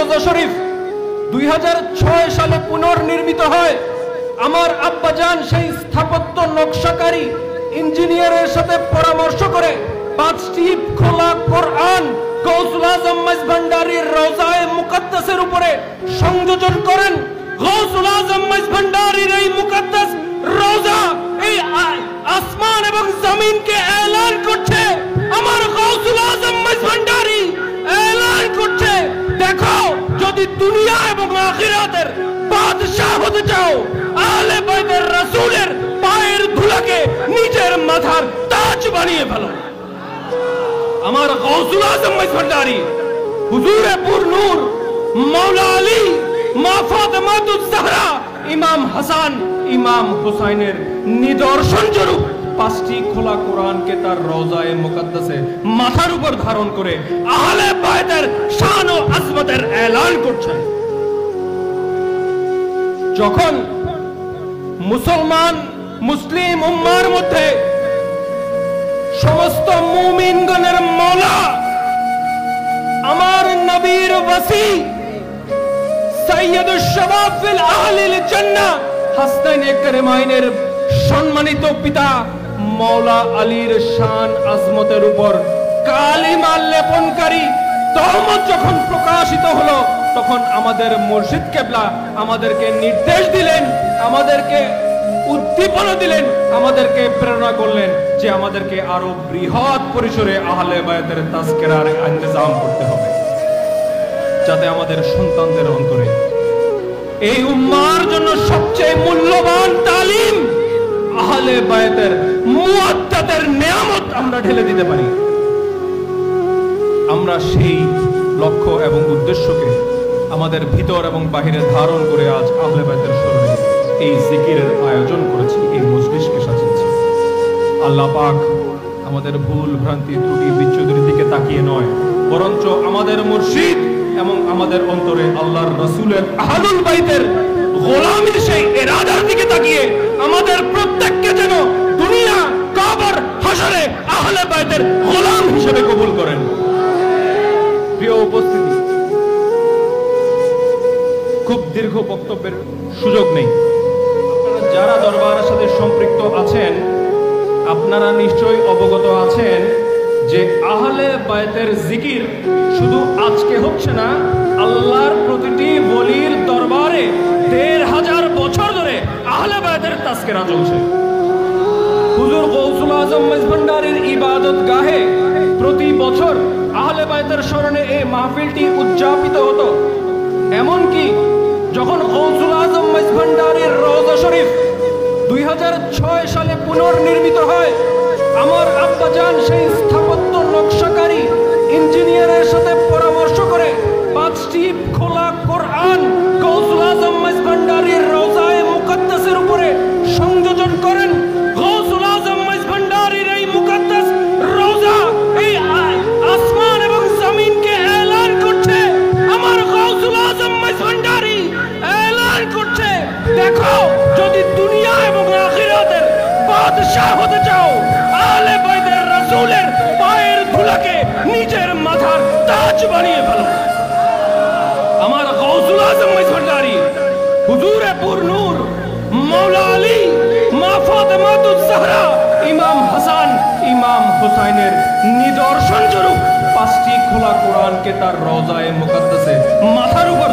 রওজা শরীফ 2006 সালে পুনর্নির্মিত হয়। আমার আব্বাজান সেই স্থাপত্য নকশাকারী ইঞ্জিনিয়ারের সাথে পরামর্শ করে 5টি খোলা কোরআন গৌসুল আজম মাইজভান্ডারীর রওজায়ে মুকদ্দাসের উপরে সংযোজন করেন। গৌসুল আজম মাইজভান্ডারীর এই মুকদ্দাস রওজা এই আসমান এবং জমিনকে এলান করছে। আমার গৌসুল আজম মাইজভান্ডারী এলান করছে, দেখো যদি দুনিয়া এবং আখিরাতের বাদশাহ হতে চাও, আহলে বাইতের রাসূলের পায়ের ধুলাকে নিজের মাথার তাজ বানিয়ে ফেলো। আমার গৌসুল আজম মাইজভান্ডারী হুজুরে পুর নূর মাওলা আলী মা ফাতেমাতুজ জাহরা ইমাম হাসান ইমাম হুসাইনের নিদর্শন স্বরূপ 5টি খোলা কোরআনকে তার রওজায়ে মুকদ্দাসে মাথার উপর ধারণ করে আহলে বাইতের শান ও আজমতের এলান করছেন। যখন মুসলিম উম্মার মধ্যে সমস্ত মুমিনগণের মওলা আমার নবীর ওয়াসি সাইয়্যিদুশ শাবাব ফিল আহলিল জান্নাহ হাসনাইনে কারিমাইনের সম্মানিত পিতা মাওলা আলীর শান আজমতের উপর কালিমা লেপনকারী তহমত যখন প্রকাশিত হলো, তখন আমাদের মুর্শিদ কেবলা আমাদেরকে নির্দেশ দিলেন, আমাদেরকে উদ্দীপনা দিলেন, আমাদেরকে প্রেরণা করলেন যে আমাদেরকে আরো বৃহৎ পরিসরে আহলে বায়াতের তাজকিরার ইন্তজাম করতে হবে, যাতে আমাদের সন্তানদের অন্তরে এই উম্মার জন্য সবচেয়ে মূল্যবান তালিম আহলে বায়াতের মুআদ্দাতের নিয়ামত আমরা ঢেলে দিতে পারি। আমরা সেই লক্ষ্য এবং উদ্দেশ্যকে আমাদের ভিতর এবং বাহিরে ধারণ করে আজ আহলে বায়াতের স্মরণে এই জিকিরের আয়োজন করেছি, এই মজলিসকে সাজিয়েছি। আল্লাহ পাক আমাদের ভুল ভ্রান্তি ত্রুটি বিচ্যুতির দিকে তাকিয়ে নয়, বরঞ্চ আমাদের মুর্শিদ এবং আমাদের অন্তরে আল্লাহর রাসূলের আহলুল বাইতের গোলামীর সেই ইরাদার দিকে তাকিয়ে আমাদের প্রত্যেককে যেন দুনিয়া কবর হাসরে আহলে বাইতের গোলাম হিসেবে কবুল করেন। প্রিয় উপস্থিতি, খুব দীর্ঘ বক্তব্যের সুযোগ নেই। যারা দরবারের সাথে সম্পৃক্ত আছেন আপনারা নিশ্চয়ই অবগত আছেন যে আহলে বায়াতের জিকির শুধু আজকে হচ্ছে না, আল্লাহর প্রতিটি ওলির দরবারে ১৫০০ বছর ধরে আহলে বায়াতের তাজকিরা চলছে। হুজুর গৌসুল আজম মাইজভান্ডারীর ইবাদত গাহে প্রতি বছর আহলে বায়াতের স্মরণে এই মাহফিলটি উদযাপিত হতো। এমনকি যখন গৌসুল আজম মাইজভান্ডারীর রওজা শরীফ 2006 সালে পুনর্নির্মিত হয়, আমার আব্বাজান সেই স্থাপত্য নকশাকারী ইঞ্জিনিয়ারের সাথে পরামর্শ করে 5টি খোলা কোরআন গৌসুল আজম মাইজভান্ডারীর রওজায়ে মুকদ্দাসের উপরে সংযোজন করেন। গৌসুল আজম মাইজভান্ডারীর এই মুকদ্দাস রওজা এই আসমান এবং জমিনকে এলান করছে। আমার গৌসুল আজম মাইজভান্ডারী এলান করছে, দেখো যদি দুনিয়া এবং আখিরাতের বাদশাহ হতে চাও, আহলে বাইতের রাসূলের পায়ের ধুলাকে নিজের মাথার তাজ বানিয়ে ফেলো। আমার গৌসুল আজম মাইজভান্ডারী হুজুরে পুর নূর মাওলা আলী মা ফাতেমাতুজ জাহরা ইমাম হাসান ইমাম হুসাইনের নিদর্শন স্বরূপ 5টি খোলা কোরআনকে তার রওজায়ে মুকদ্দাসে মাথার উপর